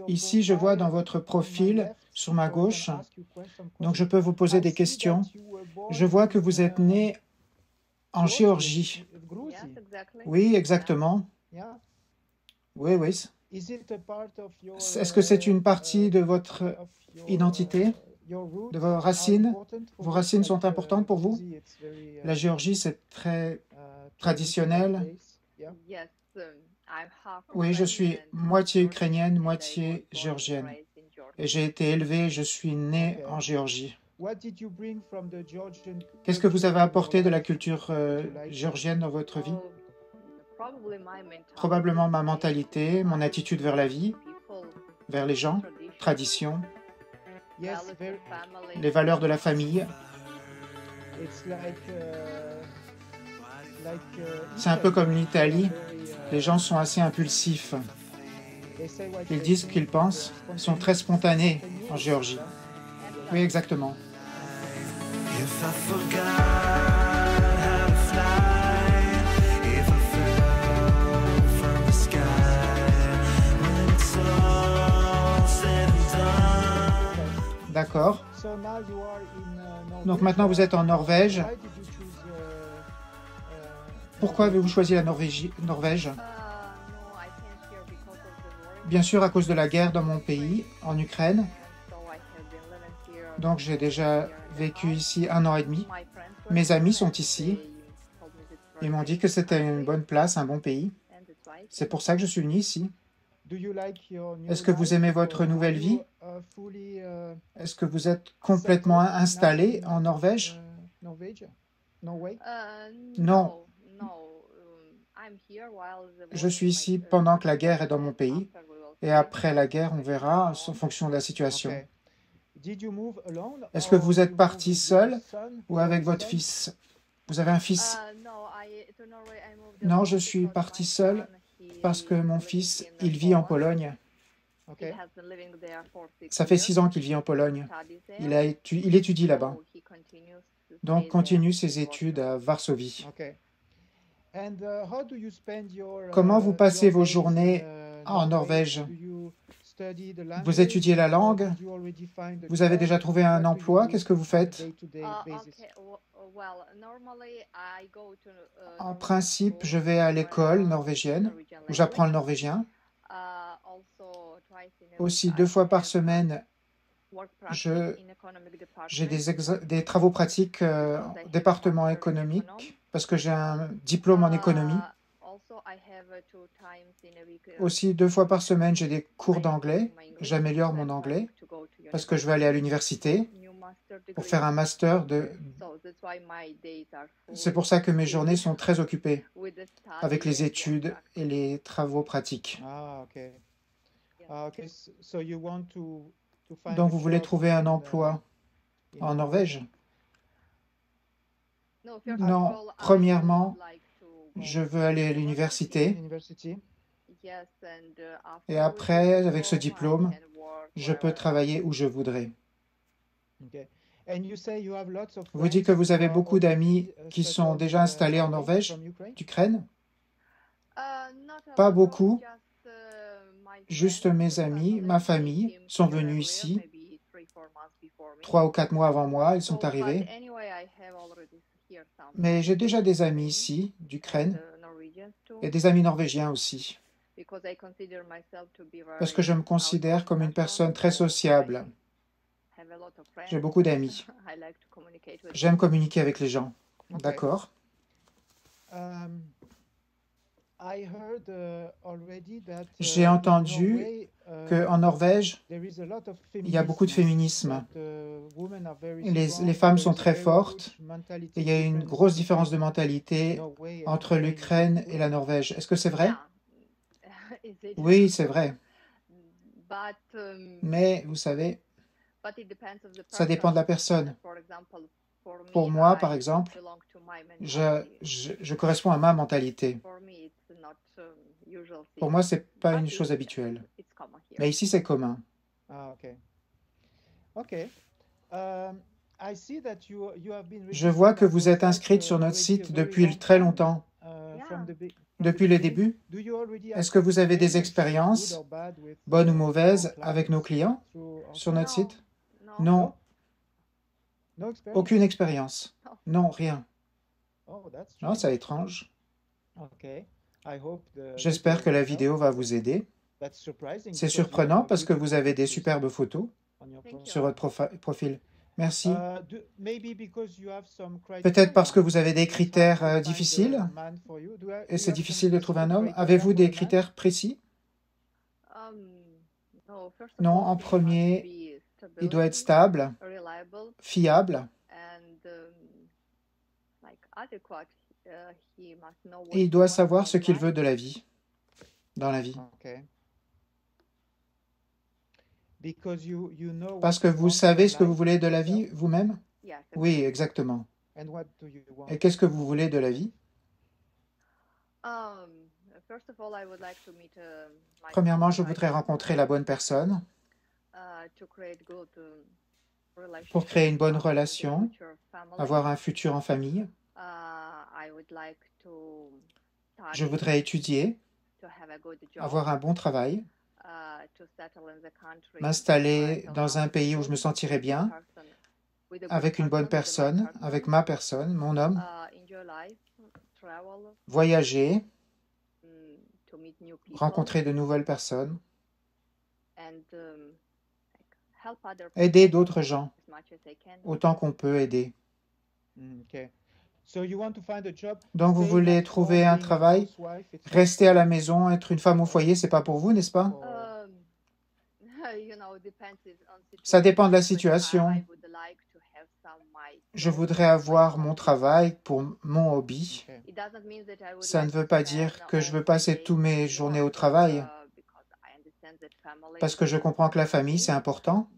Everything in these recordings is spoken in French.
Ici, je vois dans votre profil, sur ma gauche, donc je peux vous poser des questions. Je vois que vous êtes né en Géorgie. Oui, exactement. Oui, oui. Est-ce que c'est une partie de votre identité, de vos racines? Vos racines sont importantes pour vous? La Géorgie, c'est très traditionnel. Oui, je suis moitié ukrainienne, moitié géorgienne. Et j'ai été élevé, je suis né en Géorgie. Qu'est-ce que vous avez apporté de la culture géorgienne dans votre vie? Probablement ma mentalité, mon attitude vers la vie, vers les gens, tradition, les valeurs de la famille. C'est un peu comme l'Italie, les gens sont assez impulsifs. Ils disent ce qu'ils pensent, ils sont très spontanés en Géorgie. Oui, exactement. If I forgot how to fly, if I fell from the sky, when it's all said and done. D'accord. Donc maintenant vous êtes en Norvège. Pourquoi avez-vous choisi la Norvège? Bien sûr à cause de la guerre dans mon pays, en Ukraine. Donc j'ai déjà vécu ici 1 an et demi. Mes amis sont ici. Ils m'ont dit que c'était une bonne place, un bon pays. C'est pour ça que je suis venu ici. Est-ce que vous aimez votre nouvelle vie? Est-ce que vous êtes complètement installé en Norvège? Non. Je suis ici pendant que la guerre est dans mon pays. Et après la guerre, on verra en fonction de la situation. Est-ce que vous êtes parti seul ou avec votre fils? Vous avez un fils? Non, je suis parti seul parce que mon fils, il vit en Pologne. Ça fait 6 ans qu'il vit en Pologne. Il étudie là-bas. Donc, continue ses études à Varsovie. Comment vous passez vos journées en Norvège? Vous étudiez la langue? Vous avez déjà trouvé un emploi? Qu'est-ce que vous faites? En principe, je vais à l'école norvégienne, où j'apprends le norvégien. Aussi, 2 fois par semaine, j'ai des travaux pratiques au département économique, parce que j'ai un diplôme en économie. Aussi, 2 fois par semaine, j'ai des cours d'anglais. J'améliore mon anglais parce que je vais aller à l'université pour faire un master de... C'est pour ça que mes journées sont très occupées avec les études et les travaux pratiques. Donc, vous voulez trouver un emploi en Norvège? Non, premièrement, je veux aller à l'université. Et après, avec ce diplôme, je peux travailler où je voudrais. Vous dites que vous avez beaucoup d'amis qui sont déjà installés en Norvège, d'Ukraine? Pas beaucoup. Juste mes amis, ma famille sont venus ici 3 ou 4 mois avant moi, ils sont arrivés. Mais j'ai déjà des amis ici, d'Ukraine, et des amis norvégiens aussi. Parce que je me considère comme une personne très sociable. J'ai beaucoup d'amis. J'aime communiquer avec les gens. D'accord. J'ai entendu qu'en Norvège, il y a beaucoup de féminisme. Les femmes sont très fortes et il y a une grosse différence de mentalité entre l'Ukraine et la Norvège. Est-ce que c'est vrai? Oui, c'est vrai. Mais vous savez, ça dépend de la personne. Pour moi, par exemple, je corresponds à ma mentalité. Pour moi, ce n'est pas une chose habituelle. Mais ici, c'est commun. Je vois que vous êtes inscrite sur notre site depuis très longtemps. Depuis le début? Est-ce que vous avez des expériences, bonnes ou mauvaises, avec nos clients sur notre site? Non. Aucune expérience? Non, rien. Non, c'est étrange. J'espère que la vidéo va vous aider. C'est surprenant parce que vous avez des superbes photos sur votre profil. Merci. Peut-être parce que vous avez des critères difficiles et c'est difficile de trouver un homme. Avez-vous des critères précis? Non, en premier, il doit être stable, fiable, et il doit savoir ce qu'il veut de la vie, dans la vie. Parce que vous savez ce que vous voulez de la vie vous-même? Oui, exactement. Et qu'est-ce que vous voulez de la vie? Premièrement, je voudrais rencontrer la bonne personne pour créer une bonne relation, avoir un futur en famille. Je voudrais étudier, avoir un bon travail, m'installer dans un pays où je me sentirais bien, avec une bonne personne, avec ma personne, mon homme, voyager, rencontrer de nouvelles personnes, aider d'autres gens, autant qu'on peut aider. Donc vous voulez trouver un travail, rester à la maison, être une femme au foyer, c'est pas pour vous, n'est-ce pas? Ça dépend de la situation. Je voudrais avoir mon travail pour mon hobby. Ça ne veut pas dire que je veux passer toutes mes journées au travail, parce que je comprends que la famille, c'est important,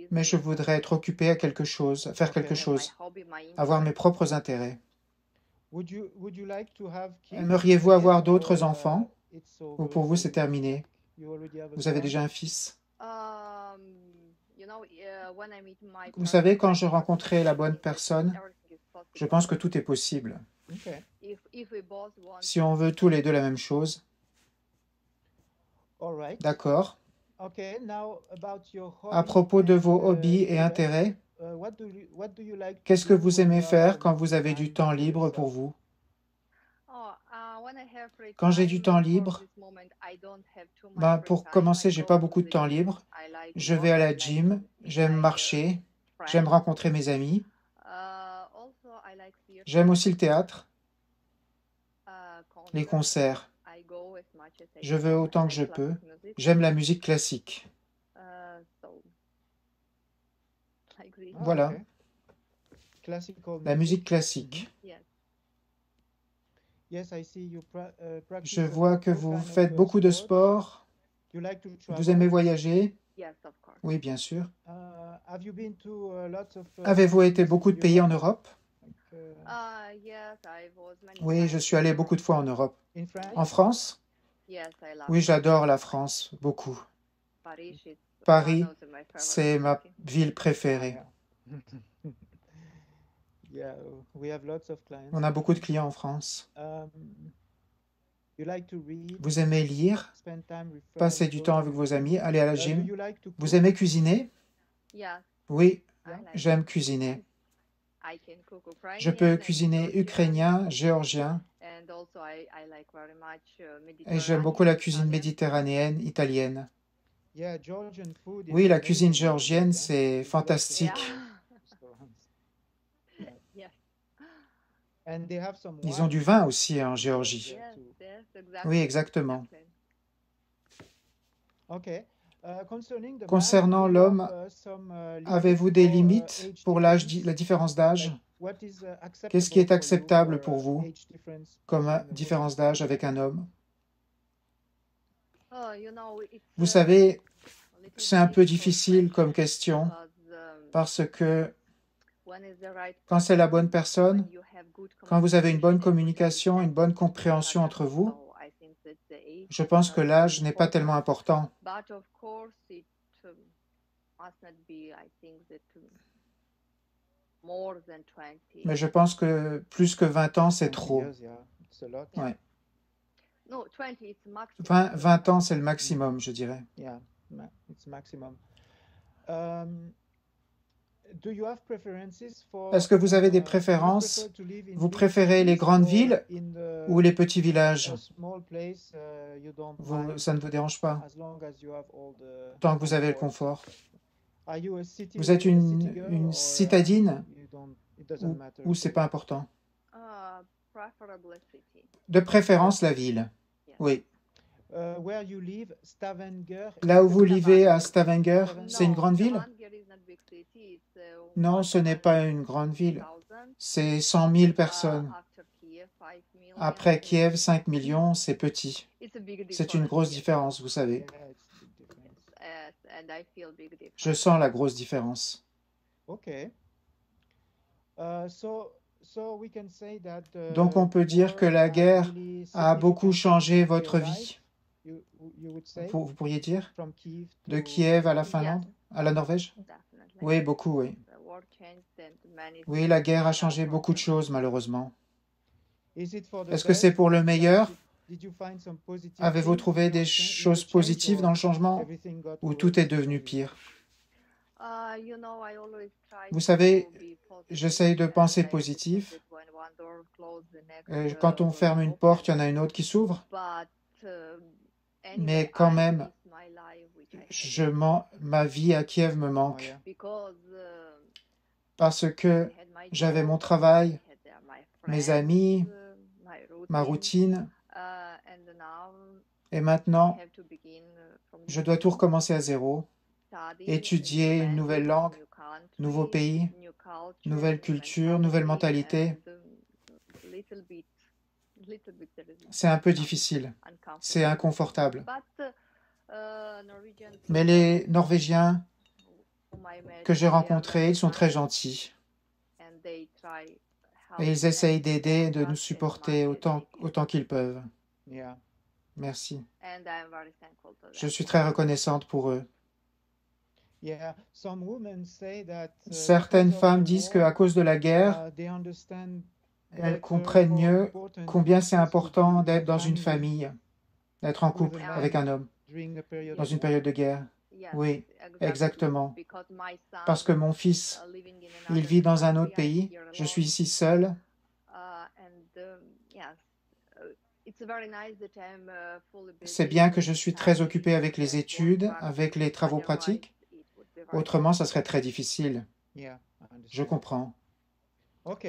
mais je voudrais être occupé à quelque chose, faire quelque chose, avoir mes propres intérêts. Aimeriez-vous avoir d'autres enfants, ou pour vous, c'est terminé? Vous avez déjà un fils? Vous savez, quand je rencontrais la bonne personne, je pense que tout est possible. Si on veut tous les deux la même chose. D'accord. À propos de vos hobbies et intérêts, qu'est-ce que vous aimez faire quand vous avez du temps libre pour vous? Quand j'ai du temps libre, pour commencer, j'ai pas beaucoup de temps libre. Je vais à la gym, j'aime marcher, j'aime rencontrer mes amis. J'aime aussi le théâtre, les concerts. Je veux autant que je peux. J'aime la musique classique. Voilà, la musique classique. Je vois que vous faites beaucoup de sport. Vous aimez voyager? Oui, bien sûr. Avez-vous été beaucoup de pays en Europe? Oui, je suis allé beaucoup de fois en Europe. En France? Oui, j'adore la France, beaucoup. Paris, c'est ma ville préférée. On a beaucoup de clients en France. Vous aimez lire, passer du temps avec vos amis, aller à la gym. Vous aimez cuisiner? Oui, j'aime cuisiner. Je peux cuisiner ukrainien, géorgien, et j'aime beaucoup la cuisine méditerranéenne, italienne. Oui, la cuisine géorgienne, c'est fantastique. Ils ont du vin aussi en Géorgie. Oui, exactement. Concernant l'homme, avez-vous des limites pour l'âge, la différence d'âge? Qu'est-ce qui est acceptable pour vous comme différence d'âge avec un homme? Vous savez, c'est un peu difficile comme question parce que quand c'est la bonne personne, quand vous avez une bonne communication, une bonne compréhension entre vous, je pense que l'âge n'est pas tellement important. Mais je pense que plus que 20 ans, c'est trop. Ouais. 20 ans, c'est le maximum, je dirais. Est-ce que vous avez des préférences? Vous préférez les grandes villes ou les petits villages? Ça ne vous dérange pas, tant que vous avez le confort. Vous êtes une citadine ou c'est pas important? De préférence, la ville. Oui. Là où vous vivez à Stavanger, c'est une grande ville? Non, ce n'est pas une grande ville. C'est 100 000 personnes. Après Kiev, 5 millions, c'est petit. C'est une grosse différence, vous savez. Je sens la grosse différence. Donc on peut dire que la guerre a beaucoup changé votre vie. Vous pourriez dire? De Kiev à la Finlande, à la Norvège? Oui, beaucoup, oui. Oui, la guerre a changé beaucoup de choses, malheureusement. Est-ce que c'est pour le meilleur? Avez-vous trouvé des choses positives dans le changement ou tout est devenu pire? Vous savez, j'essaye de penser positif. Quand on ferme une porte, il y en a une autre qui s'ouvre. Mais quand même, ma vie à Kiev me manque. Parce que j'avais mon travail, mes amis, ma routine. Et maintenant, je dois tout recommencer à zéro. Étudier une nouvelle langue, nouveau pays, nouvelle culture, nouvelle mentalité. C'est un peu difficile, c'est inconfortable. Mais les Norvégiens que j'ai rencontrés, ils sont très gentils. Et ils essayent d'aider, de nous supporter autant qu'ils peuvent. Merci. Je suis très reconnaissante pour eux. Certaines femmes disent qu'à cause de la guerre, elles comprennent mieux combien c'est important d'être dans une famille, d'être en couple avec un homme, dans une période de guerre. Oui, exactement. Parce que mon fils, il vit dans un autre pays, je suis ici seule. C'est bien que je suis très occupée avec les études, avec les travaux pratiques. Autrement, ça serait très difficile. Je comprends. Ok,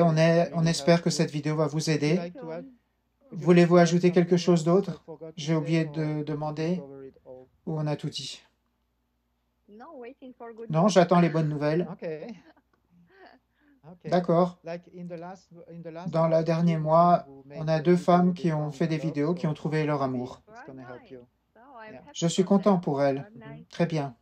on espère que cette vidéo va vous aider. Voulez-vous ajouter quelque chose d'autre? J'ai oublié de demander. Ou on a tout dit? Non, j'attends les bonnes nouvelles. D'accord. Dans le dernier mois, on a 2 femmes qui ont fait des vidéos, qui ont trouvé leur amour. Je suis content pour elles. Très bien.